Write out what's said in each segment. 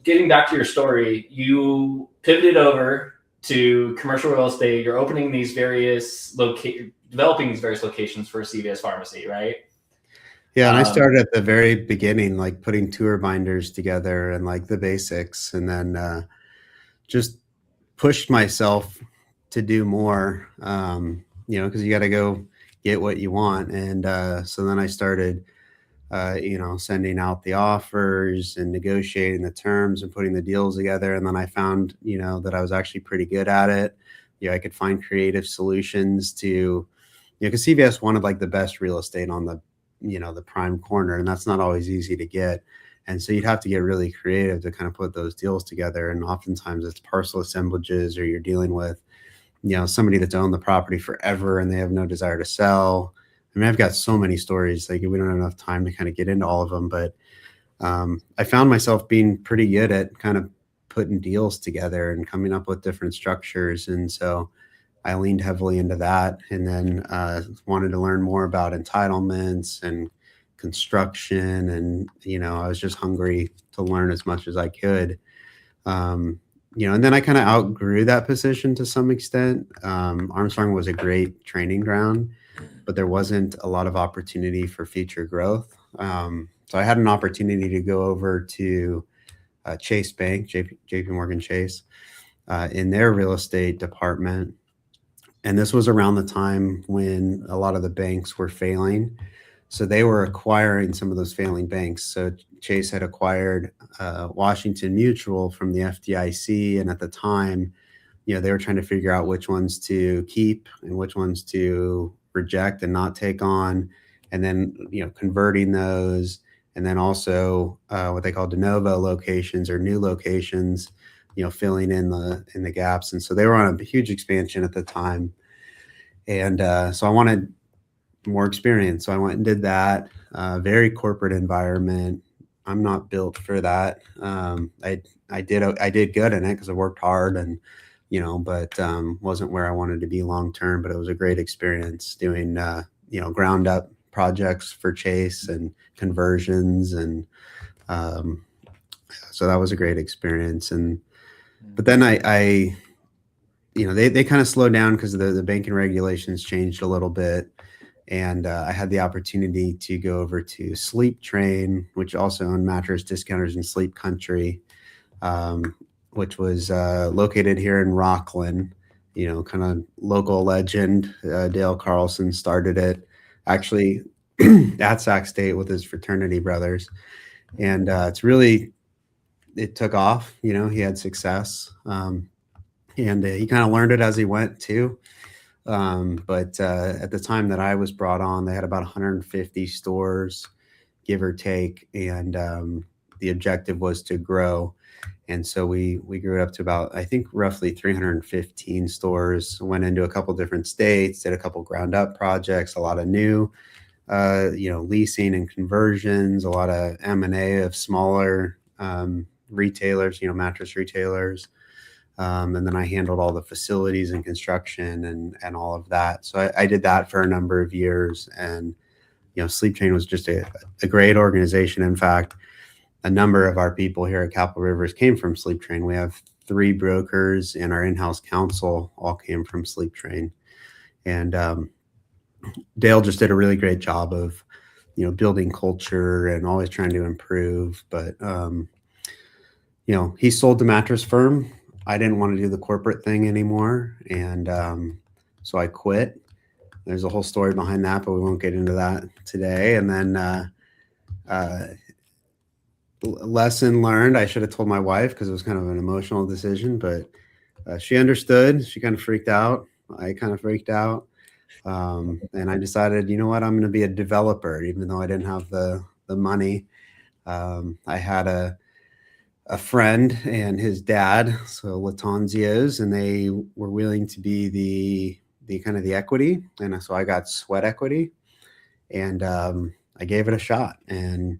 getting back to your story, you pivoted over to commercial real estate. You're opening these various developing these various locations for CVS Pharmacy, right? Yeah, and I started at the very beginning, like putting tour binders together and like the basics, and then just pushed myself to do more, because you got to go get what you want. And so then I started, sending out the offers and negotiating the terms and putting the deals together. And then I found, that I was actually pretty good at it. I could find creative solutions to, because CVS wanted like the best real estate on the prime corner, and that's not always easy to get. And so you'd have to get really creative to kind of put those deals together. And oftentimes it's parcel assemblages, or you're dealing with, somebody that's owned the property forever and they have no desire to sell. I mean, I've got so many stories, like we don't have enough time to kind of get into all of them, but I found myself being pretty good at kind of putting deals together and coming up with different structures. And so I leaned heavily into that, and then wanted to learn more about entitlements and construction. And, I was just hungry to learn as much as I could. And then I kind of outgrew that position to some extent. Armstrong was a great training ground, but there wasn't a lot of opportunity for future growth. So I had an opportunity to go over to Chase Bank, JP Morgan Chase, in their real estate department. And this was around the time when a lot of the banks were failing. So they were acquiring some of those failing banks. So Chase had acquired Washington Mutual from the FDIC. And at the time, they were trying to figure out which ones to keep and which ones to reject and not take on. And then, converting those. And then also what they call de novo locations, or new locations, filling in the gaps. And so they were on a huge expansion at the time. And so I wanted more experience. So I went and did that. Very corporate environment. I'm not built for that. I did good in it because I worked hard, and but wasn't where I wanted to be long term. But it was a great experience doing ground up projects for Chase and conversions, and so that was a great experience. And but then I they kind of slowed down because the banking regulations changed a little bit. And I had the opportunity to go over to Sleep Train, which also owned Mattress Discounters in Sleep Country, which was located here in Rockland. Kind of local legend. Dale Carlson started it, actually, at Sac State with his fraternity brothers. And it took off. He had success. And he kind of learned it as he went too. But at the time that I was brought on, they had about 150 stores, give or take. And the objective was to grow. And so we grew it up to about, I think, roughly 315 stores, went into a couple different states, did a couple ground up projects, a lot of new, leasing and conversions, a lot of M&A of smaller retailers, mattress retailers. And then I handled all the facilities and construction and all of that. So I did that for a number of years. And, Sleep Train was just a great organization. In fact, a number of our people here at Capitol Rivers came from Sleep Train. We have 3 brokers, and our in-house counsel all came from Sleep Train. And Dale just did a really great job of, building culture and always trying to improve. But, he sold the mattress firm. I didn't want to do the corporate thing anymore. And so I quit. There's a whole story behind that, but we won't get into that today. And then lesson learned, I should have told my wife because it was kind of an emotional decision, but she understood. She kind of freaked out. I kind of freaked out. And I decided, you know what, I'm going to be a developer, even though I didn't have the money. I had a friend and his dad, so Latanzio's, and they were willing to be the kind of the equity. And so I got sweat equity, and I gave it a shot. And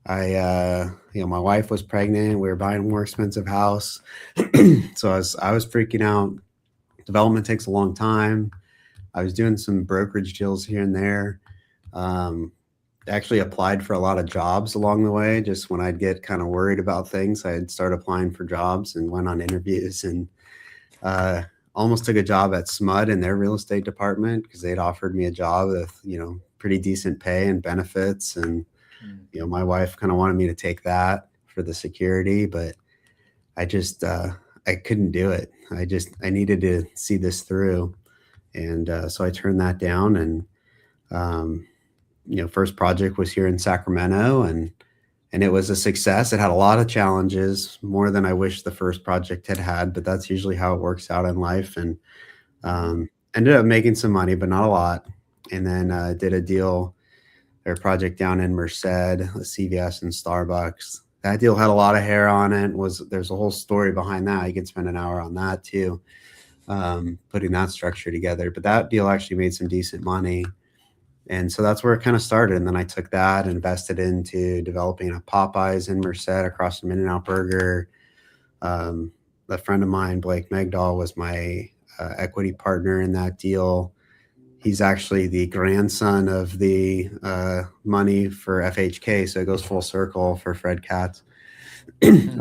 my wife was pregnant. We were buying a more expensive house. So I was freaking out. Development takes a long time. I was doing some brokerage deals here and there. actually applied for a lot of jobs along the way. Just when I'd get kind of worried about things, I'd start applying for jobs and went on interviews, and uh, almost took a job at SMUD in their real estate department because they'd offered me a job with, pretty decent pay and benefits. And, my wife kind of wanted me to take that for the security, but I just, I couldn't do it. I needed to see this through. And so I turned that down. And, first project was here in Sacramento, and it was a success. It had a lot of challenges, more than I wish the first project had, but that's usually how it works out in life. And ended up making some money, but not a lot. And then did a deal or project down in Merced, a CVS and Starbucks. That deal had a lot of hair on it. There's a whole story behind that. You could spend an hour on that too, putting that structure together. But that deal actually made some decent money. And so that's where it kind of started. And then I took that, invested into developing a Popeyes in Merced across from In-N-Out Burger. A friend of mine, Blake Megdal, was my equity partner in that deal. He's actually the grandson of the money for FHK, so it goes full circle for Fred Katz. And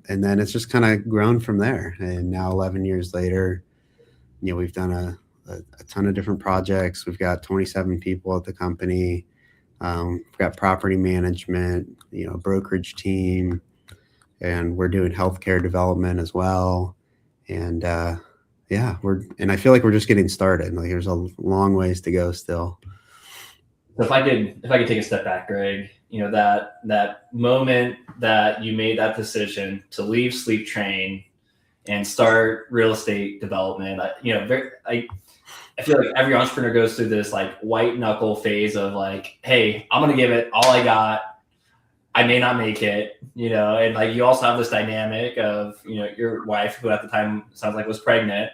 then it's just kind of grown from there. And now 11 years later, we've done a ton of different projects. We've got 27 people at the company. We've got property management, brokerage team, and we're doing healthcare development as well. And I feel like we're just getting started. Like there's a long ways to go still. So if I could take a step back, Greg, that moment that you made that decision to leave Sleep Train and start real estate development, I feel like every entrepreneur goes through this like white knuckle phase of like, hey, I'm going to give it all I got. I may not make it, and like you also have this dynamic of, your wife, who at the time sounds like was pregnant.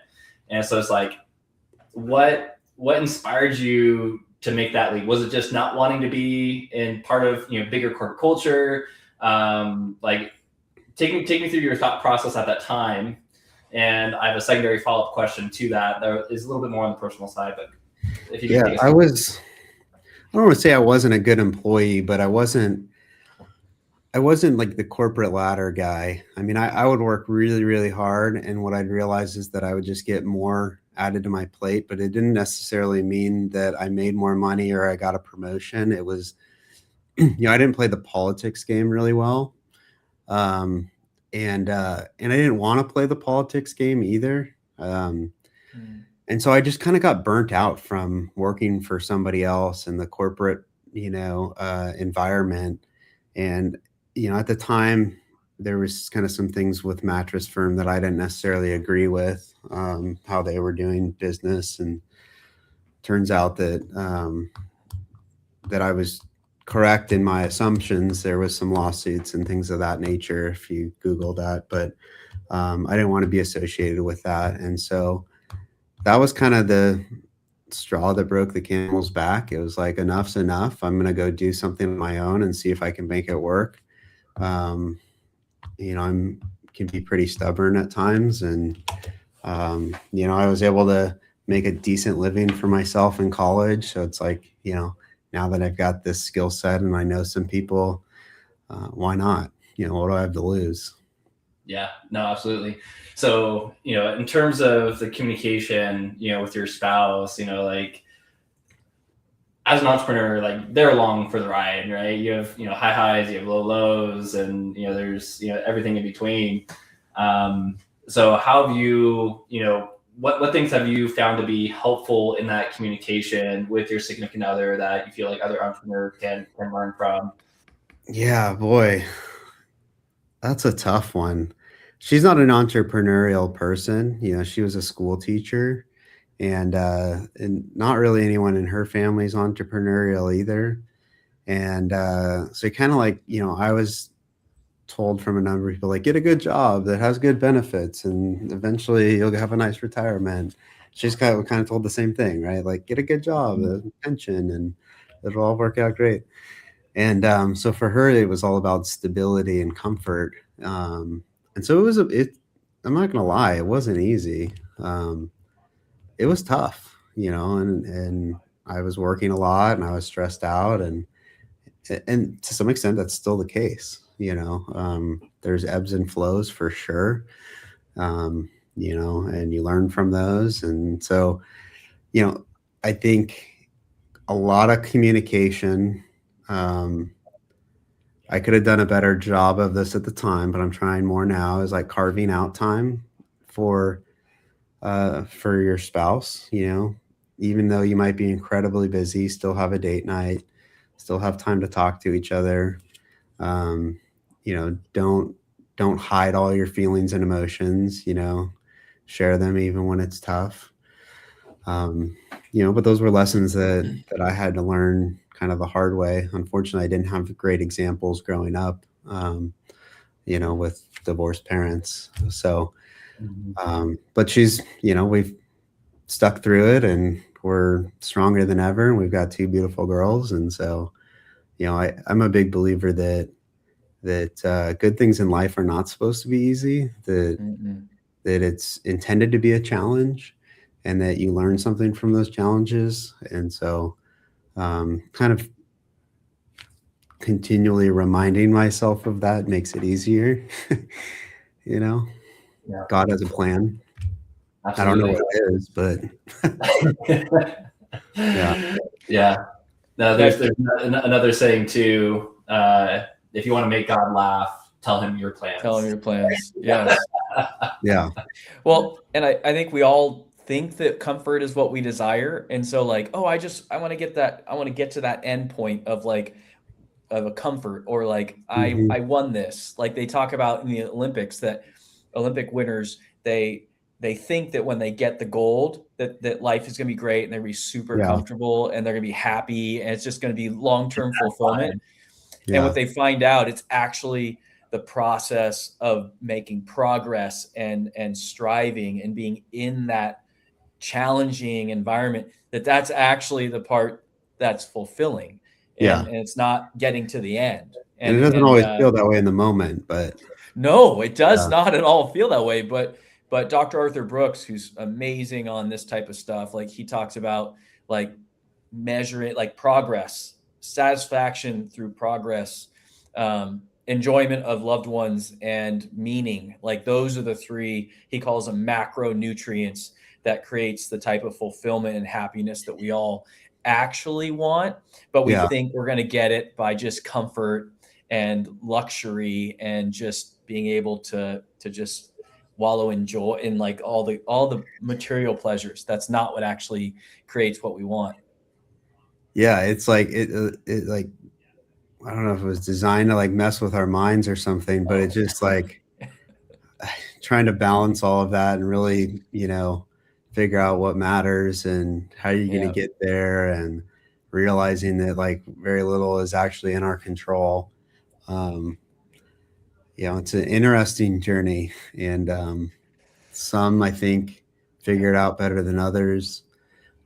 And so it's like, what inspired you to make that leap? Was it just not wanting to be in part of, bigger corporate culture? Like take me through your thought process at that time. And I have a secondary follow-up question to that. There is a little bit more on the personal side, but if you can I don't want to say I wasn't a good employee, but I wasn't like the corporate ladder guy. I mean, I would work really, really hard. And what I'd realize is that I would just get more added to my plate, but it didn't necessarily mean that I made more money or I got a promotion. It was, I didn't play the politics game really well. And I didn't want to play the politics game either. And so I just kind of got burnt out from working for somebody else in the corporate, environment. And, at the time there was kind of some things with Mattress Firm that I didn't necessarily agree with, how they were doing business. And turns out that, that I was correct in my assumptions. There was some lawsuits and things of that nature if you Google that, but I didn't want to be associated with that. And so that was kind of the straw that broke the camel's back. It was like, enough's enough. I'm going to go do something on my own and see if I can make it work. Can be pretty stubborn at times. And, I was able to make a decent living for myself in college. So it's like, now that I've got this skill set and I know some people, why not? What do I have to lose? Yeah, no, absolutely. So, in terms of the communication, with your spouse, like as an entrepreneur, like they're along for the ride, right? You have, high highs, you have low lows, and, there's, everything in between. So how have you, what things have you found to be helpful in that communication with your significant other that you feel like other entrepreneurs can learn from? Yeah, boy, that's a tough one. She's not an entrepreneurial person. She was a school teacher, and not really anyone in her family is entrepreneurial either. And so kind of like, I was told from a number of people, like, get a good job that has good benefits and eventually you'll have a nice retirement. She's kind of told the same thing, right? Like, get a good job, a pension, and it'll all work out great. And so for her, it was all about stability and comfort. And so I'm not going to lie, it wasn't easy. It was tough, and I was working a lot and I was stressed out, and and to some extent, that's still the case. There's ebbs and flows for sure. And you learn from those. And so, I think a lot of communication. I could have done a better job of this at the time, but I'm trying more now, is like carving out time for your spouse, even though you might be incredibly busy, still have a date night, still have time to talk to each other. Don't hide all your feelings and emotions, share them even when it's tough. But those were lessons that I had to learn kind of the hard way. Unfortunately, I didn't have great examples growing up, with divorced parents. So, but we've stuck through it, and we're stronger than ever. And we've got 2 beautiful girls. And so, I'm a big believer that good things in life are not supposed to be easy, that it's intended to be a challenge, and that you learn something from those challenges. And so, kind of continually reminding myself of that makes it easier. Yeah. God has a plan. Absolutely. I don't know what it is, but yeah. No, there's another saying too. If you want to make God laugh, tell him your plans. Tell him your plans. Yes. Yeah. Well, and I think we all think that comfort is what we desire. And so like, oh, I want to get that. I want to get to that end point of a comfort, or like, I won this. Like they talk about in the Olympics, that Olympic winners, they think that when they get the gold, that life is going to be great, and they're going to be super comfortable, and they're going to be happy, and it's just going to be long-term fulfillment. Yeah. And what they find out, it's actually the process of making progress and striving and being in that challenging environment, that's actually the part that's fulfilling. And it's not getting to the end. And it doesn't always feel that way in the moment, but no, it does not at all feel that way. But Dr. Arthur Brooks, who's amazing on this type of stuff, like he talks about like measuring, like progress, satisfaction through progress, enjoyment of loved ones, and meaning. Like those are the 3, he calls them macronutrients, that creates the type of fulfillment and happiness that we all actually want. But we think we're going to get it by just comfort and luxury and just being able to just wallow in joy in like all the material pleasures. That's not what actually creates what we want. Yeah, it's like it like, I don't know if it was designed to like mess with our minds or something, but it's just like trying to balance all of that and really, figure out what matters and how you're going to get there, and realizing that like very little is actually in our control. It's an interesting journey, and some I think figure it out better than others.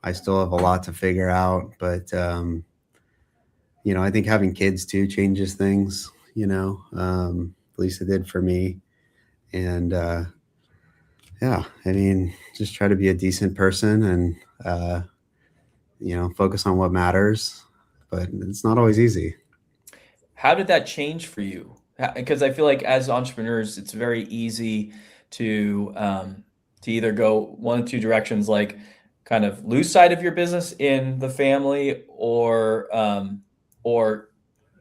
I still have a lot to figure out, but I think having kids too changes things. At least it did for me. And just try to be a decent person and focus on what matters. But it's not always easy. How did that change for you? Because I feel like as entrepreneurs, it's very easy to either go one of 2 directions, like kind of lose sight of your business in the family, or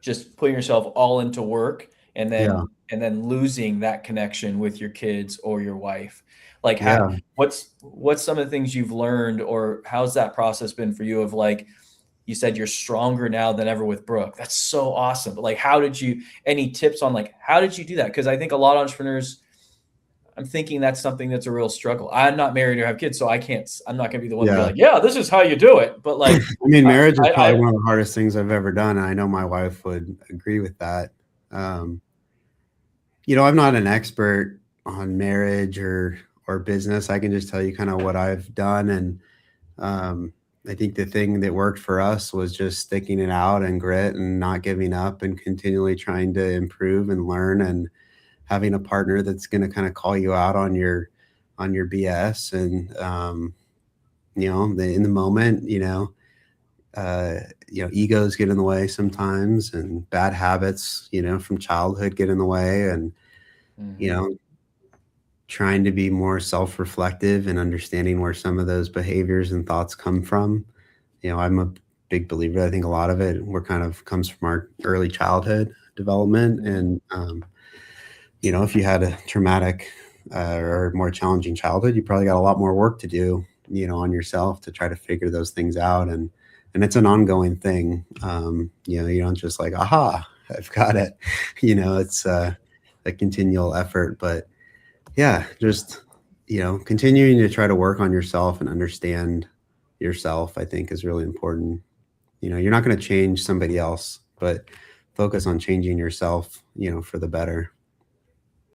just putting yourself all into work, and then losing that connection with your kids or your wife. Like what's some of the things you've learned, or how's that process been for you, of like, you said you're stronger now than ever with Brooke. That's so awesome. But like, any tips on like, how did you do that? Because I think a lot of entrepreneurs, I'm thinking that's something that's a real struggle. I'm not married or have kids, so I'm not going to be the one to be like, yeah, this is how you do it. But like, marriage is probably one of the hardest things I've ever done. And I know my wife would agree with that. I'm not an expert on marriage or business. I can just tell you kind of what I've done. And I think the thing that worked for us was just sticking it out and grit and not giving up and continually trying to improve and learn, and having a partner that's going to kind of call you out on your BS. And, in the moment, egos get in the way sometimes, and bad habits, from childhood get in the way, and, trying to be more self-reflective and understanding where some of those behaviors and thoughts come from. I'm a big believer. I think a lot of it comes from our early childhood development. And, if you had a traumatic or more challenging childhood, you probably got a lot more work to do, on yourself to try to figure those things out. And it's an ongoing thing. You don't just like, aha, I've got it. It's a continual effort, but yeah, just, continuing to try to work on yourself and understand yourself, I think, is really important. You're not going to change somebody else, but focus on changing yourself, for the better.